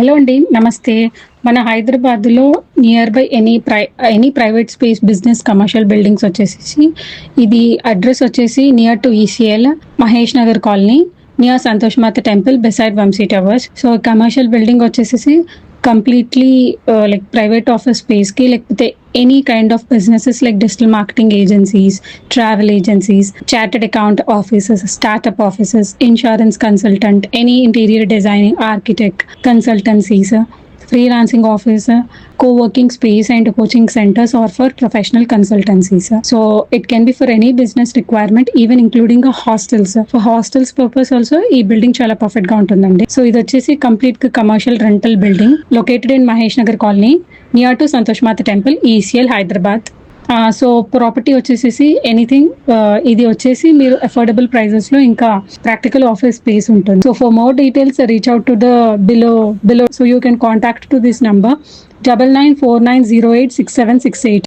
Hello అండి. నమస్తే. మన హైదరాబాద్‌లో near by any private space business commercial buildings వచ్చేసేసి ఇది అడ్రెస్ వచ్చేసి near to ECIL Mahesh Nagar colony near Santosh Mata temple beside Vamshi towers. So commercial building వచ్చేసేసి కంప్లీట్లీ లైక్ ప్రైవేట్ ఆఫీస్ స్పేస్‌కి లేకపోతే any kind of businesses like digital marketing agencies, travel agencies, chartered account offices, startup offices, insurance consultant, any interior designing, architect, consultancies, freelancing office, co-working space and coaching centers or for professional consultancies. So it can be for any business requirement, even including a hostels. For hostels purpose also ఈ building చాలా perfect గా ఉంటుందండి. సో ఇది వచ్చేసి complete commercial rental building located in Mahesh Nagar colony near to Santosh Mata temple ECIL Hyderabad. So property వచ్చేసేసి anything ఇది వచ్చేసి మీరు అఫోర్డబుల్ ప్రైజెస్ లో ఇంకా ప్రాక్టికల్ ఆఫీస్ స్పేస్ ఉంటుంది. So for more details reach out to the below so you can contact to this number 9949086768.